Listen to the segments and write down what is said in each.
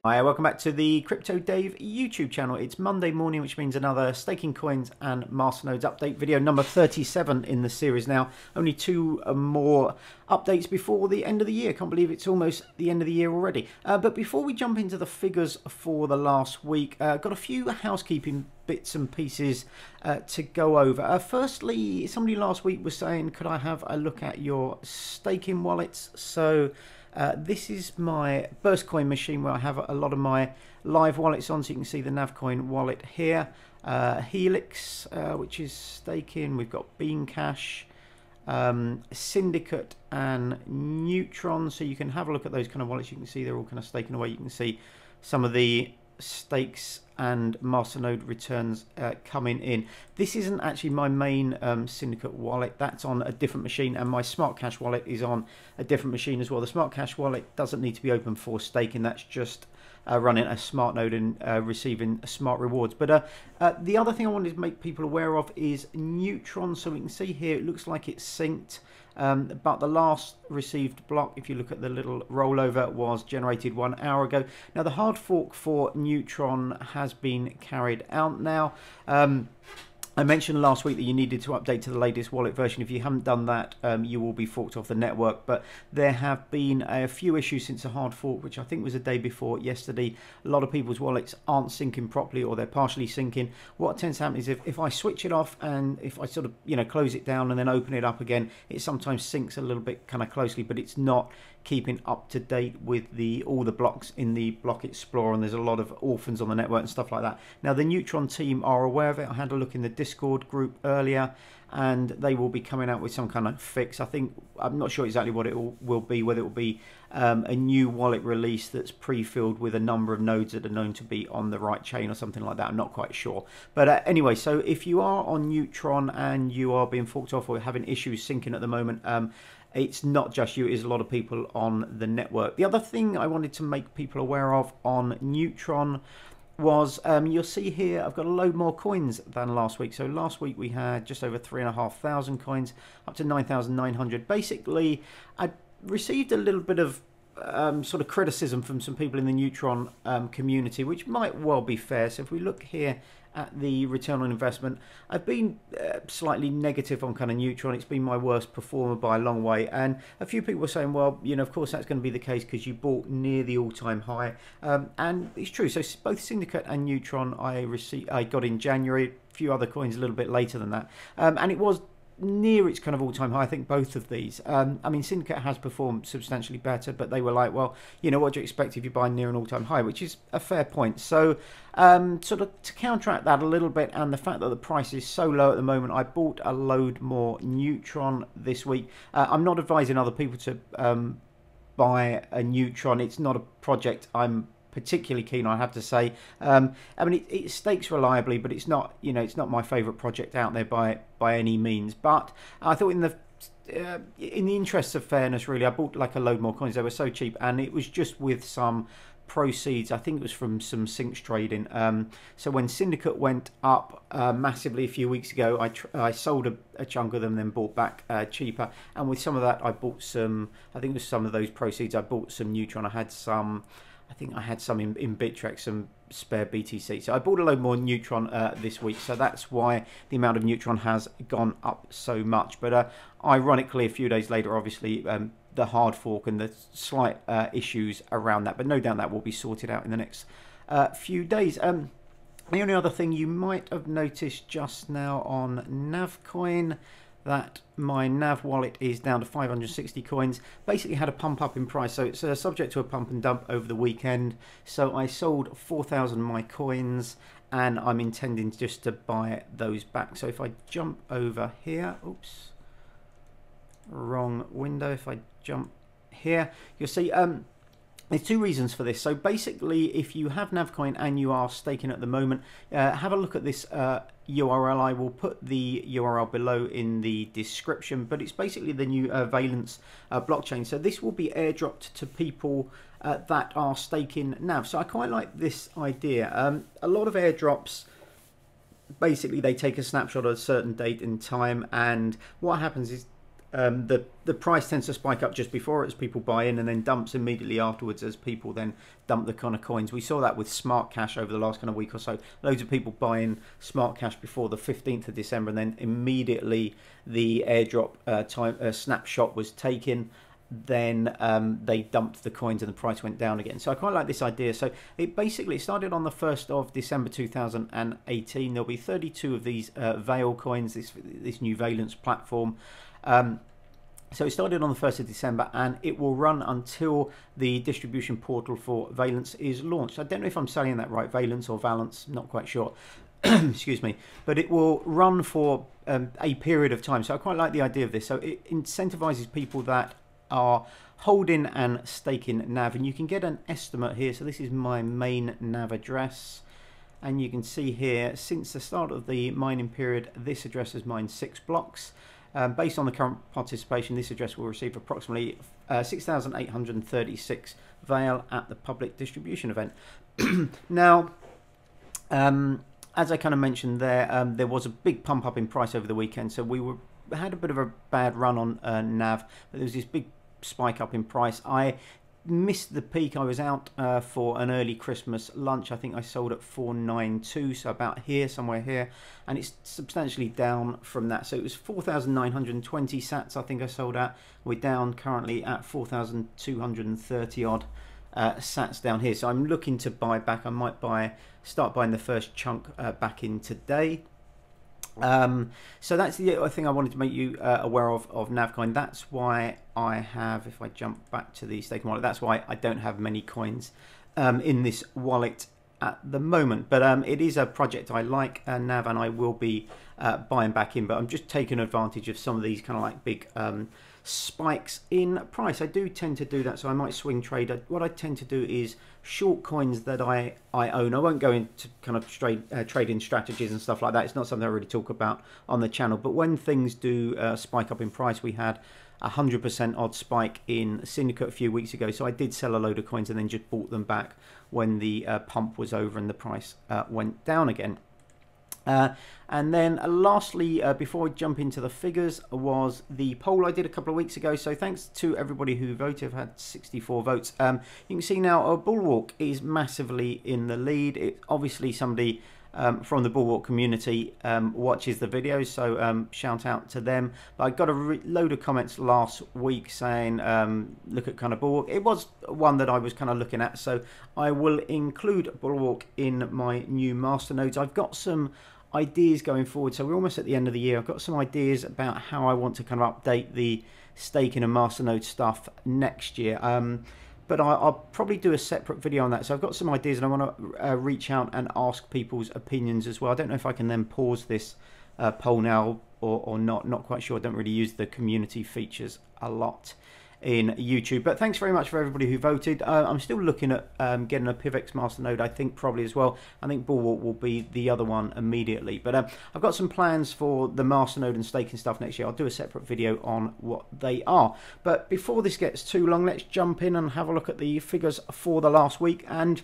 Hi, welcome back to the Crypto Dave YouTube channel. It's Monday morning, which means another staking coins and Masternodes update video, number 37 in the series now. Only two more updates before the end of the year. Can't believe it's almost the end of the year already. But before we jump into the figures for the last week, got a few housekeeping bits and pieces to go over. Firstly, somebody last week was saying, could I have a look at your staking wallets? So this is my BurstCoin machine where I have a lot of my live wallets on, so you can see the NavCoin wallet here. Helix, which is staking. We've got BeanCash, Syndicate and Neutron, so you can have a look at those kind of wallets. You can see they're all kind of staking away. You can see some of the stakes and Masternode returns coming in. This isn't actually my main Syndicate wallet. That's on a different machine, and my SmartCash wallet is on a different machine as well. The SmartCash wallet doesn't need to be open for staking. That's just running a smart node and receiving smart rewards. But the other thing I wanted to make people aware of is Neutron. So we can see here it looks like it's synced, but the last received block, if you look at the little rollover, was generated 1 hour ago. Now the hard fork for Neutron has been carried out now. I mentioned last week that you needed to update to the latest wallet version. If you haven't done that, you will be forked off the network. But there have been a few issues since the hard fork, which I think was a day before yesterday. A lot of people's wallets aren't syncing properly, or they're partially syncing. What tends to happen is if I switch it off and if I sort of close it down and then open it up again, it sometimes syncs a little bit kind of closely, but it's not keeping up to date with all the blocks in the block explorer, and there's a lot of orphans on the network and stuff like that. Now the Neutron team are aware of it. I had a look in the Discord group earlier, and they will be coming out with some kind of fix. I'm not sure exactly what it will be, whether it will be a new wallet release that's pre-filled with a number of nodes that are known to be on the right chain or something like that. I'm not quite sure. But anyway, so if you are on Neutron and you are being forked off or having issues syncing at the moment, it's not just you, it is a lot of people on the network. The other thing I wanted to make people aware of on Neutron was, you'll see here I've got a load more coins than last week. So last week we had just over 3,500 coins, up to 9,900. Basically, I received a little bit of sort of criticism from some people in the Neutron community, which might well be fair. So if we look here at the return on investment, I've been slightly negative on kind of Neutron. It's been my worst performer by a long way, and a few people were saying, well, of course that's going to be the case because you bought near the all-time high, and it's true. So both Syndicate and Neutron I got in January, a few other coins a little bit later than that, and it was near its kind of all-time high. I think both of these, I mean, Syndicate has performed substantially better, but they were like, well, what do you expect if you buy near an all-time high, which is a fair point. So sort of to counteract that a little bit, and the fact that the price is so low at the moment, I bought a load more Neutron this week. I'm not advising other people to buy a Neutron. It's not a project I'm particularly keen on, I have to say. I mean, it stakes reliably, but it's not, it's not my favourite project out there by any means. But I thought in the interests of fairness, really, I bought like a load more coins. They were so cheap, and it was just with some proceeds. I think it was from some sinks trading. So when Syndicate went up massively a few weeks ago, I sold a chunk of them, then bought back cheaper. And with some of that, I bought some. I think it was some of those proceeds. I bought some Neutron. I think I had some in Bittrex, some spare BTC. So I bought a load more Neutron this week. So that's why the amount of Neutron has gone up so much. But ironically, a few days later, obviously, the hard fork and the slight issues around that. But no doubt that will be sorted out in the next few days. The only other thing you might have noticed just now on NavCoin, that my Nav wallet is down to 560 coins. Basically had a pump up in price, so it's subject to a pump and dump over the weekend. So I sold 4,000 of my coins, and I'm intending just to buy those back. So if I jump over here, oops, wrong window. If I jump here, you'll see there's two reasons for this. So basically, if you have NavCoin and you are staking at the moment, have a look at this URL. I will put the URL below in the description, but it's basically the new Valence blockchain. So this will be airdropped to people that are staking Nav. So I quite like this idea. A lot of airdrops, basically they take a snapshot at a certain date in time, and what happens is the price tends to spike up just before as people buy in, and then dumps immediately afterwards as people then dump the kind of coins. We saw that with SmartCash over the last kind of week or so. Loads of people buying SmartCash before the 15th of December, and then immediately the airdrop snapshot was taken. Then they dumped the coins and the price went down again. So I quite like this idea. So it basically started on the 1st of December 2018. There'll be 32 of these Veil coins, this new Valence platform. So it started on the 1st of December, and it will run until the distribution portal for Valence is launched. I don't know if I'm saying that right, Valence or Valence, not quite sure. Excuse me. But it will run for a period of time. So I quite like the idea of this. So it incentivizes people that are holding and staking NAV, and you can get an estimate here. So this is my main NAV address, and you can see here since the start of the mining period, this address has mined 6 blocks. Based on the current participation, this address will receive approximately 6,836 Veil at the public distribution event. Now, as I kind of mentioned there, there was a big pump up in price over the weekend, so we had a bit of a bad run on NAV, but there was this big spike up in price. I missed the peak. I was out for an early Christmas lunch. I think I sold at 492, so about here, somewhere here, and it's substantially down from that. So it was 4,920 sats I think I sold at. We're down currently at 4,230 odd sats down here. So I'm looking to buy back. I might start buying the first chunk back in today. So that's the other thing I wanted to make you aware of NavCoin. That's why I have, if I jump back to the staking wallet, that's why I don't have many coins in this wallet at the moment. But it is a project I like, Nav, and I will be buying back in. But I'm just taking advantage of some of these kind of like big spikes in price. I do tend to do that, so I might swing trade. What I tend to do is short coins that I own. I won't go into kind of trading strategies and stuff like that. It's not something I really talk about on the channel. But when things do spike up in price, we had 100% odd spike in Syndicate a few weeks ago. So I did sell a load of coins and then just bought them back when the pump was over and the price went down again. And then lastly, before we jump into the figures, was the poll I did a couple of weeks ago. So thanks to everybody who voted. I've had 64 votes. You can see now Bulwark is massively in the lead. Obviously somebody from the Bulwark community watches the videos, so shout out to them. But I got a load of comments last week saying look at kind of Bulwark. It was one that I was kind of looking at, so I will include Bulwark in my new Masternodes. I've got some ideas going forward, so we're almost at the end of the year. I've got some ideas about how I want to kind of update the staking and Masternode stuff next year, but I'll probably do a separate video on that. So I've got some ideas, and I want to reach out and ask people's opinions as well. I don't know if I can then pause this poll now or not quite sure. I don't really use the community features a lot in YouTube, but thanks very much for everybody who voted. I'm still looking at getting a PIVX Masternode, I think probably as well. I think Bulwark will be the other one immediately, but I've got some plans for the Masternode and staking stuff next year. I'll do a separate video on what they are. But before this gets too long, let's jump in and have a look at the figures for the last week. And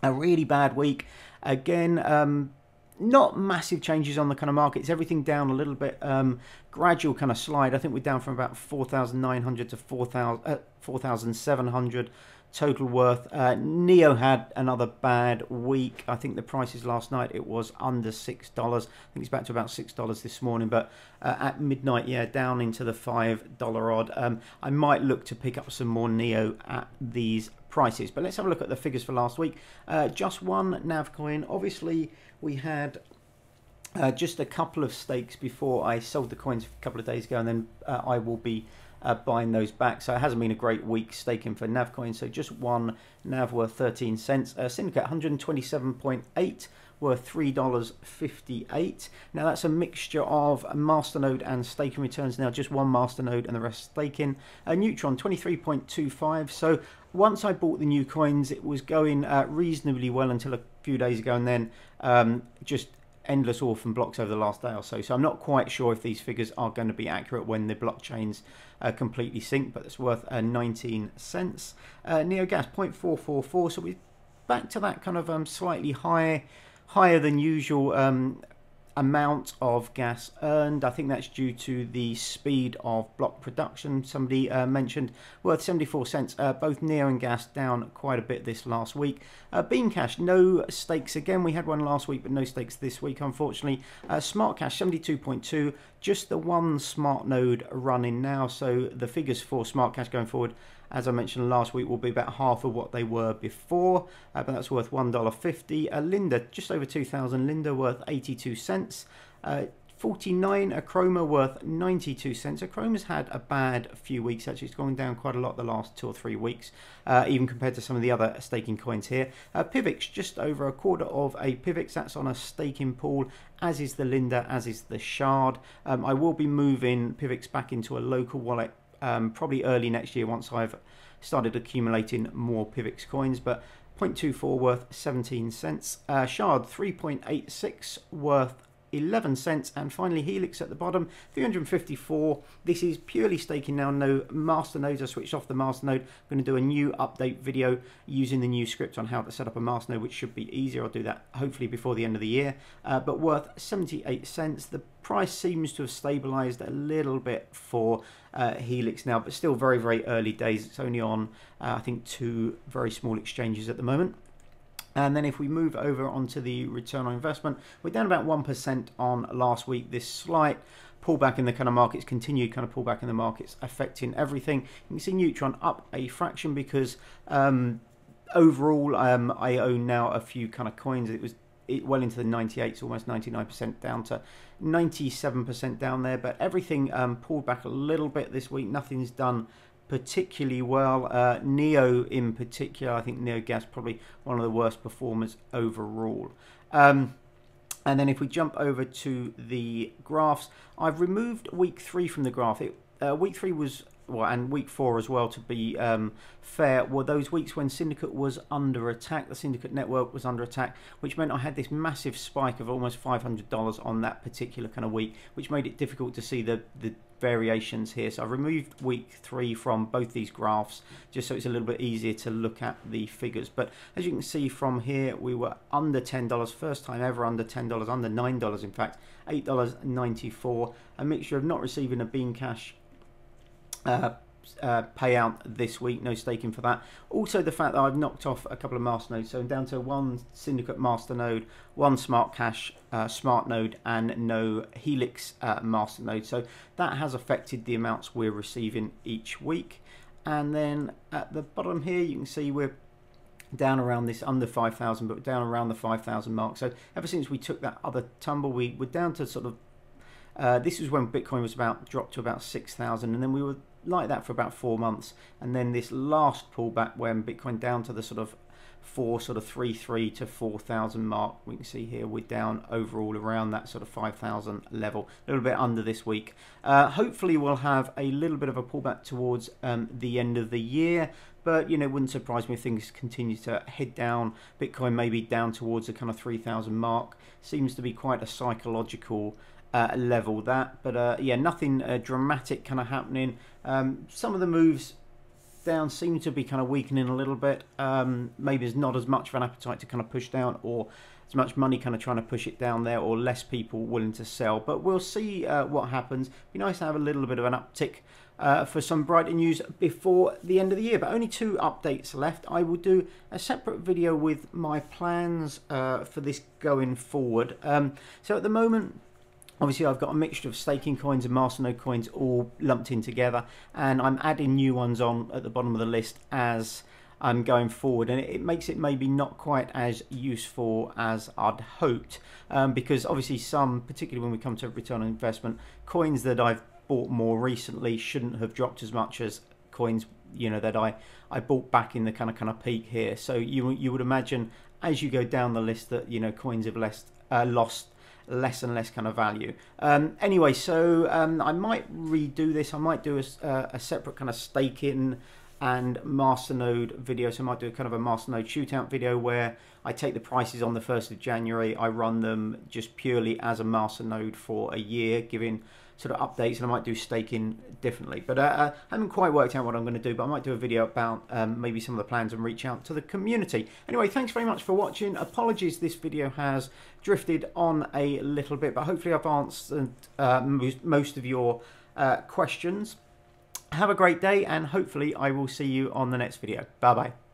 a really bad week again. Not massive changes on the kind of markets. Everything down a little bit. Gradual kind of slide. I think we're down from about 4,900 to 4,700 total worth. Neo had another bad week. I think the prices last night, it was under $6. I think it's back to about $6 this morning, but at midnight, yeah, down into the $5 odd. I might look to pick up some more Neo at these prices. But let's have a look at the figures for last week. Just one NavCoin. Obviously, we had just a couple of stakes before I sold the coins a couple of days ago, and then I will be buying those back. So it hasn't been a great week staking for NavCoin. So just one Nav worth 13 cents. Syndicate 127.8 worth $3.58. Now that's a mixture of Masternode and staking returns. Now just one Masternode and the rest staking. Neutron 23.25. So once I bought the new coins, it was going reasonably well until a few days ago, and then just endless orphan blocks over the last day or so. So I'm not quite sure if these figures are going to be accurate when the blockchains completely sync, but it's worth 19 cents. NeoGas 0.444. So we're back to that kind of slightly higher than usual amount of gas earned. I think that's due to the speed of block production. Somebody mentioned worth 74 cents. Both NEO and gas down quite a bit this last week. BeanCash, no stakes again. We had one last week, but no stakes this week, unfortunately. SmartCash, 72.2. Just the one smart node running now. So the figures for SmartCash going forward, as I mentioned last week, will be about half of what they were before, but that's worth $1.50. Linda, just over 2,000. Linda worth 82 cents. 49 Akroma worth 92 cents. Akroma's had a bad few weeks, actually. It's gone down quite a lot the last 2 or 3 weeks, even compared to some of the other staking coins here. PIVX, just over a quarter of a PIVX. That's on a staking pool, as is the Linda, as is the Shard. I will be moving PIVX back into a local wallet probably early next year once I've started accumulating more PIVX coins, but 0.24 worth 17 cents. Shard 3.86 worth 11 cents, and finally Helix at the bottom, 354. This is purely staking now, no Masternodes. I switched off the Masternode. I'm going to do a new update video using the new script on how to set up a Masternode, which should be easier. I'll do that hopefully before the end of the year, but worth 78 cents. The price seems to have stabilized a little bit for Helix now, but still very, very early days. It's only on, I think, 2 very small exchanges at the moment. And then if we move over onto the return on investment, we're down about 1% on last week. This slight pullback in the kind of markets, continued kind of pullback in the markets affecting everything. You can see Neutron up a fraction because overall I own now a few kind of coins. It was well into the 98s, almost 99% down to 97% down there. But everything pulled back a little bit this week. Nothing's done particularly well. NEO in particular, I think NEO Gas probably one of the worst performers overall. And then if we jump over to the graphs, I've removed week 3 from the graph. Week 3 was, well, and week 4 as well, to be fair, were those weeks when Syndicate was under attack. The Syndicate network was under attack, which meant I had this massive spike of almost $500 on that particular kind of week, which made it difficult to see the variations here. So I've removed week 3 from both these graphs just so it's a little bit easier to look at the figures. But as you can see from here, we were under $10, first time ever under $10, under $9 in fact, $8.94, a mixture of not receiving a BeanCash payout this week, no staking for that. Also the fact that I've knocked off a couple of Masternodes, so I'm down to 1 Syndicate Masternode, 1 SmartCash Smart Node, and no Helix Masternode. So that has affected the amounts we're receiving each week. And then at the bottom here, you can see we're down around this under 5,000, but down around the 5,000 mark. So ever since we took that other tumble, we were down to sort of this is when Bitcoin was dropped to about 6,000, and then we were like that for about 4 months, and then this last pullback when Bitcoin down to the sort of 3.3 to 4,000 mark. We can see here we're down overall around that sort of 5,000 level, a little bit under this week. Hopefully we'll have a little bit of a pullback towards the end of the year, but you know, it wouldn't surprise me if things continue to head down. Bitcoin maybe down towards the kind of 3,000 mark. Seems to be quite a psychological level that, but yeah, nothing dramatic kind of happening. Some of the moves down seem to be kind of weakening a little bit. Maybe there's not as much of an appetite to kind of push down, or as much money kind of trying to push it down there, or less people willing to sell, but we'll see what happens. Be nice to have a little bit of an uptick for some brighter news before the end of the year, but only 2 updates left. I will do a separate video with my plans for this going forward. So at the moment, obviously I've got a mixture of staking coins and Masternode coins all lumped in together, and I'm adding new ones on at the bottom of the list as I'm going forward, and it makes it maybe not quite as useful as I'd hoped, because obviously some, particularly when we come to return on investment, coins that I've bought more recently shouldn't have dropped as much as coins, you know, that I bought back in the kind of peak here. So you would imagine as you go down the list that, you know, coins have lost less and less kind of value. Anyway, so I might redo this. I might do a separate kind of staking and Masternode video. So I might do a kind of a Masternode shootout video where I take the prices on the 1st of January, I run them just purely as a Masternode for a year, giving sort of updates, and I might do staking differently. But I haven't quite worked out what I'm going to do, but I might do a video about maybe some of the plans and reach out to the community. Anyway, thanks very much for watching. Apologies this video has drifted on a little bit, but hopefully I've answered most of your questions. Have a great day, and hopefully I will see you on the next video. Bye bye.